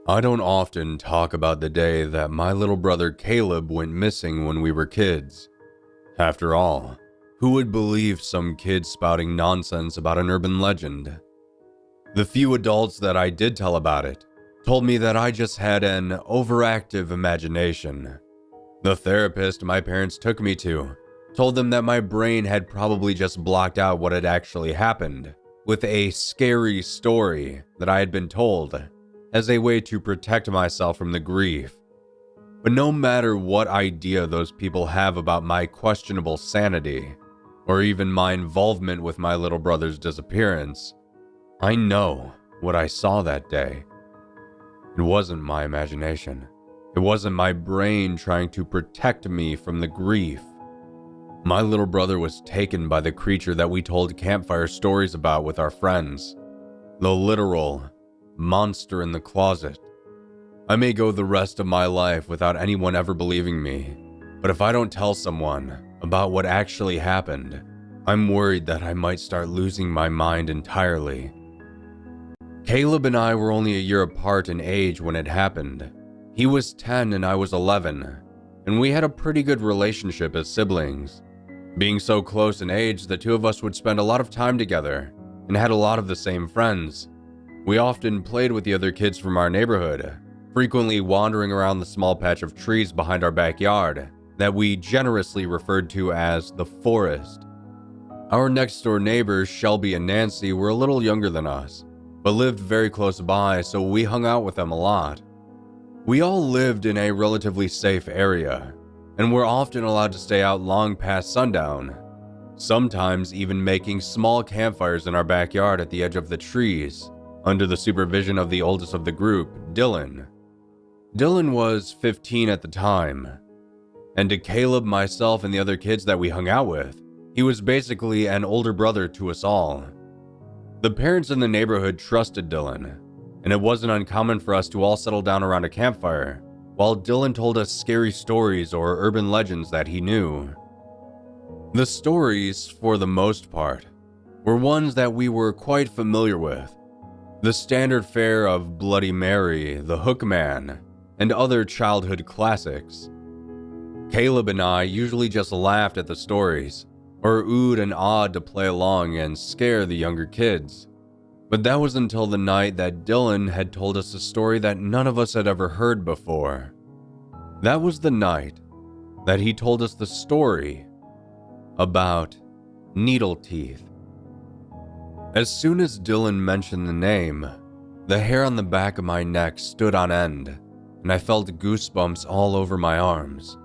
I don't often talk about the day that my little brother Caleb went missing when we were kids. After all, who would believe some kid spouting nonsense about an urban legend? The few adults that I did tell about it told me that I just had an overactive imagination. The therapist my parents took me to told them that my brain had probably just blocked out what had actually happened with a scary story that I had been told as a way to protect myself from the grief. But no matter what idea those people have about my questionable sanity, or even my involvement with my little brother's disappearance, I know what I saw that day. It wasn't my imagination. It wasn't my brain trying to protect me from the grief. My little brother was taken by the creature that we told campfire stories about with our friends. The literal monster in the closet. I may go the rest of my life without anyone ever believing me, but if I don't tell someone about what actually happened, I'm worried that I might start losing my mind entirely. Caleb and I were only a year apart in age when it happened. He was 10 and I was 11, and we had a pretty good relationship as siblings. Being so close in age, the two of us would spend a lot of time together and had a lot of the same friends. We often played with the other kids from our neighborhood, frequently wandering around the small patch of trees behind our backyard that we generously referred to as the forest. Our next door neighbors, Shelby and Nancy, were a little younger than us, but lived very close by, so we hung out with them a lot. We all lived in a relatively safe area, and were often allowed to stay out long past sundown, sometimes even making small campfires in our backyard at the edge of the trees, under the supervision of the oldest of the group, Dylan. Dylan was 15 at the time, and to Caleb, myself, and the other kids that we hung out with, he was basically an older brother to us all. The parents in the neighborhood trusted Dylan, and it wasn't uncommon for us to all settle down around a campfire, while Dylan told us scary stories or urban legends that he knew. The stories, for the most part, were ones that we were quite familiar with. The standard fare of Bloody Mary, the Hook Man, and other childhood classics. Caleb and I usually just laughed at the stories, or oohed and awed to play along and scare the younger kids. But that was until the night that Dylan had told us a story that none of us had ever heard before. That was the night that he told us the story about Needleteeth. As soon as Dylan mentioned the name, the hair on the back of my neck stood on end, and I felt goosebumps all over my arms.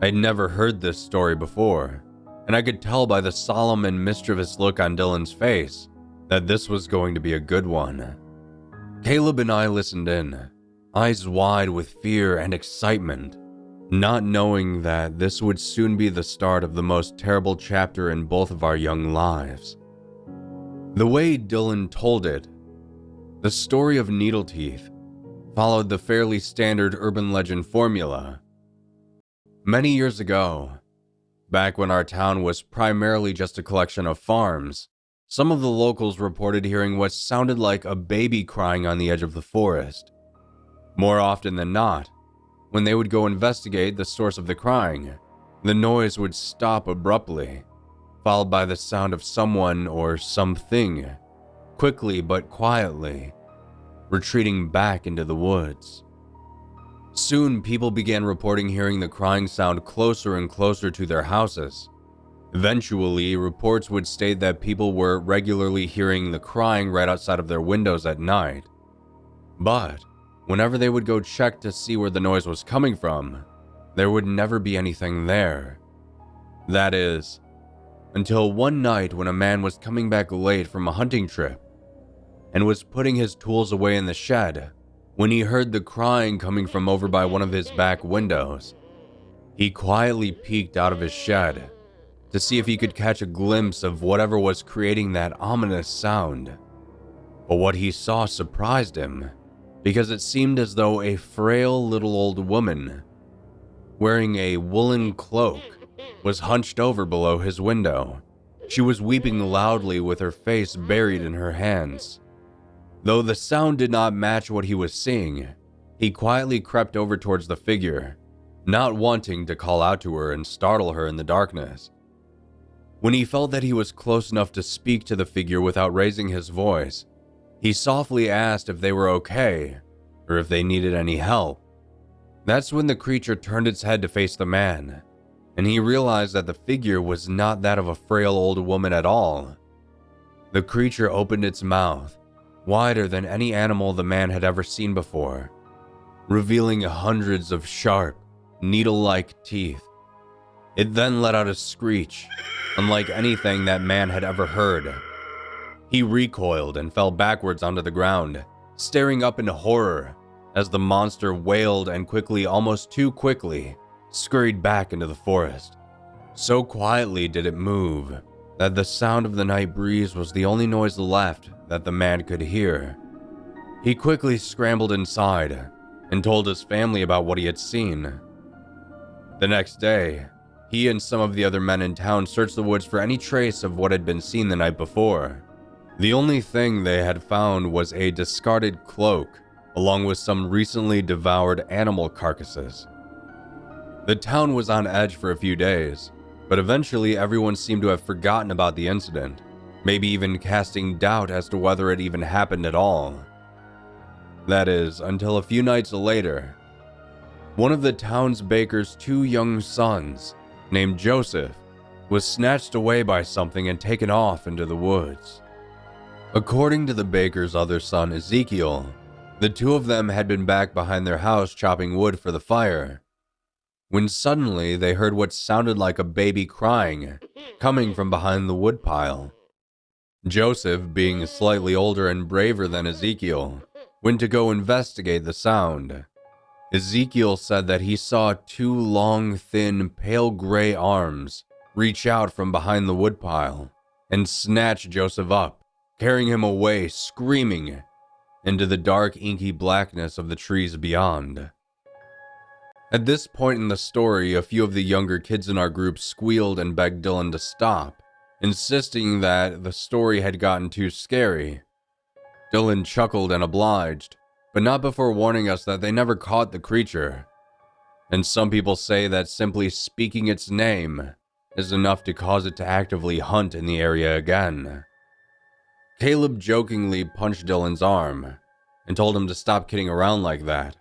I'd never heard this story before, and I could tell by the solemn and mischievous look on Dylan's face that this was going to be a good one. Caleb and I listened in, eyes wide with fear and excitement, not knowing that this would soon be the start of the most terrible chapter in both of our young lives. The way Dylan told it, the story of Needleteeth followed the fairly standard urban legend formula. Many years ago, back when our town was primarily just a collection of farms, some of the locals reported hearing what sounded like a baby crying on the edge of the forest. More often than not, when they would go investigate the source of the crying, the noise would stop abruptly, followed by the sound of someone or something, quickly but quietly, retreating back into the woods. Soon, people began reporting hearing the crying sound closer and closer to their houses. Eventually, reports would state that people were regularly hearing the crying right outside of their windows at night. But whenever they would go check to see where the noise was coming from, there would never be anything there. That is, until one night when a man was coming back late from a hunting trip and was putting his tools away in the shed when he heard the crying coming from over by one of his back windows. He quietly peeked out of his shed to see if he could catch a glimpse of whatever was creating that ominous sound. But what he saw surprised him, because it seemed as though a frail little old woman, wearing a woolen cloak, was hunched over below his window. She was weeping loudly with her face buried in her hands. Though the sound did not match what he was seeing, he quietly crept over towards the figure, not wanting to call out to her and startle her in the darkness. When he felt that he was close enough to speak to the figure without raising his voice, he softly asked if they were okay, or if they needed any help. That's when the creature turned its head to face the man, and he realized that the figure was not that of a frail old woman at all. The creature opened its mouth, wider than any animal the man had ever seen before, revealing hundreds of sharp, needle-like teeth. It then let out a screech, unlike anything that man had ever heard. He recoiled and fell backwards onto the ground, staring up in horror as the monster wailed and quickly, almost too quickly, scurried back into the forest. So quietly did it move that the sound of the night breeze was the only noise left that the man could hear. He quickly scrambled inside and told his family about what he had seen. The next day, he and some of the other men in town searched the woods for any trace of what had been seen the night before. The only thing they had found was a discarded cloak, along with some recently devoured animal carcasses. The town was on edge for a few days, but eventually everyone seemed to have forgotten about the incident, maybe even casting doubt as to whether it even happened at all. That is, until a few nights later, one of the town's baker's two young sons, named Joseph, was snatched away by something and taken off into the woods. According to the baker's other son, Ezekiel, the two of them had been back behind their house chopping wood for the fire, when suddenly they heard what sounded like a baby crying, coming from behind the woodpile. Joseph, being slightly older and braver than Ezekiel, went to go investigate the sound. Ezekiel said that he saw two long, thin, pale gray arms reach out from behind the woodpile and snatch Joseph up, carrying him away, screaming, into the dark, inky blackness of the trees beyond. At this point in the story, a few of the younger kids in our group squealed and begged Dylan to stop, insisting that the story had gotten too scary. Dylan chuckled and obliged, but not before warning us that they never caught the creature. And some people say that simply speaking its name is enough to cause it to actively hunt in the area again. Caleb jokingly punched Dylan's arm and told him to stop kidding around like that,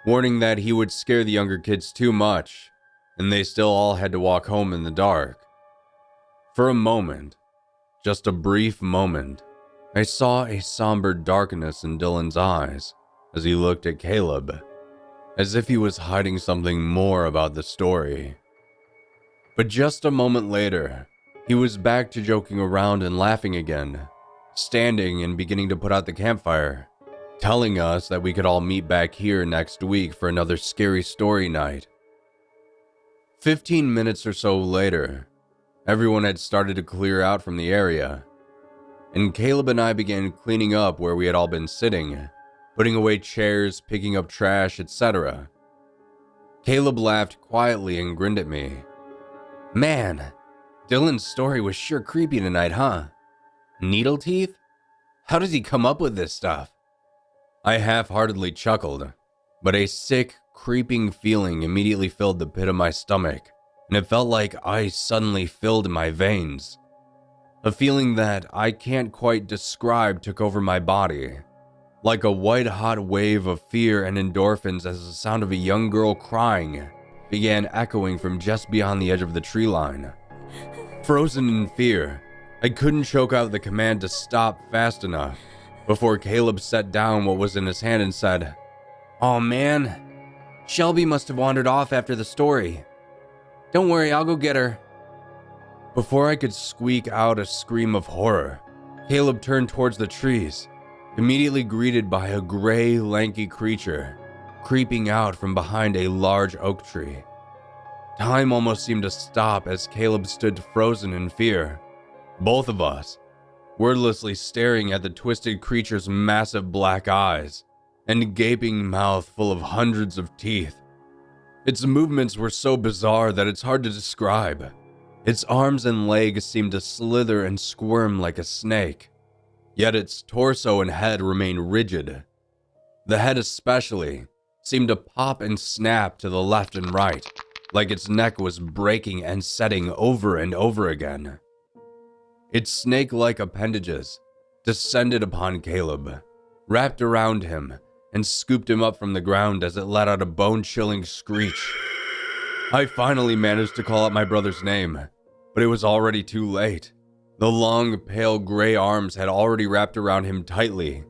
warning that he would scare the younger kids too much, and they still all had to walk home in the dark. For a moment, just a brief moment, I saw a somber darkness in Dylan's eyes as he looked at Caleb, as if he was hiding something more about the story. But just a moment later, he was back to joking around and laughing again, standing and beginning to put out the campfire, telling us that we could all meet back here next week for another scary story night. 15 minutes or so later, everyone had started to clear out from the area, and Caleb and I began cleaning up where we had all been sitting, putting away chairs, picking up trash, etc. Caleb laughed quietly and grinned at me. "Man, Dylan's story was sure creepy tonight, huh? Needleteeth? How does he come up with this stuff?" I half-heartedly chuckled, but a sick, creeping feeling immediately filled the pit of my stomach, and it felt like ice suddenly filled my veins. A feeling that I can't quite describe took over my body, like a white-hot wave of fear and endorphins as the sound of a young girl crying began echoing from just beyond the edge of the tree line. Frozen in fear, I couldn't choke out the command to stop fast enough before Caleb set down what was in his hand and said, "Oh man, Shelby must have wandered off after the story. Don't worry, I'll go get her." Before I could squeak out a scream of horror, Caleb turned towards the trees, immediately greeted by a gray, lanky creature creeping out from behind a large oak tree. Time almost seemed to stop as Caleb stood frozen in fear, both of us wordlessly staring at the twisted creature's massive black eyes and gaping mouth full of hundreds of teeth. Its movements were so bizarre that it's hard to describe. Its arms and legs seemed to slither and squirm like a snake. Yet its torso and head remained rigid. The head especially seemed to pop and snap to the left and right, like its neck was breaking and setting over and over again. Its snake-like appendages descended upon Caleb, wrapped around him, and scooped him up from the ground as it let out a bone-chilling screech. I finally managed to call out my brother's name, but it was already too late. The long, pale gray arms had already wrapped around him tightly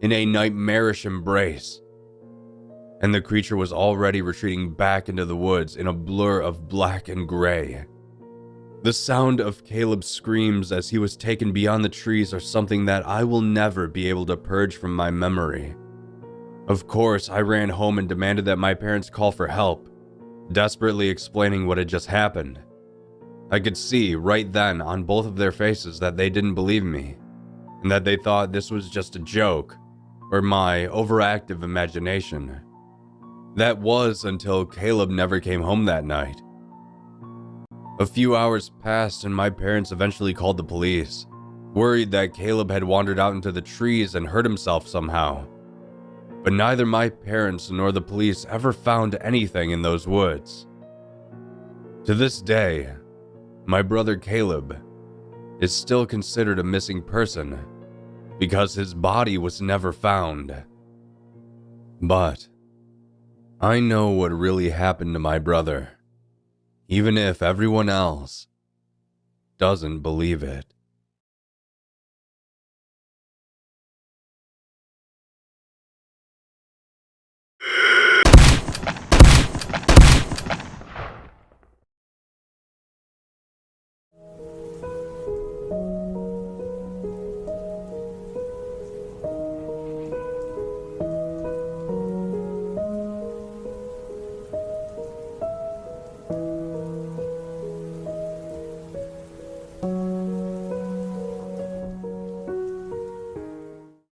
in a nightmarish embrace, and the creature was already retreating back into the woods in a blur of black and gray. The sound of Caleb's screams as he was taken beyond the trees are something that I will never be able to purge from my memory. Of course, I ran home and demanded that my parents call for help, desperately explaining what had just happened. I could see right then on both of their faces that they didn't believe me, and that they thought this was just a joke, or my overactive imagination. That was until Caleb never came home that night. A few hours passed and my parents eventually called the police, worried that Caleb had wandered out into the trees and hurt himself somehow. But neither my parents nor the police ever found anything in those woods. To this day, my brother Caleb is still considered a missing person because his body was never found. But I know what really happened to my brother, even if everyone else doesn't believe it.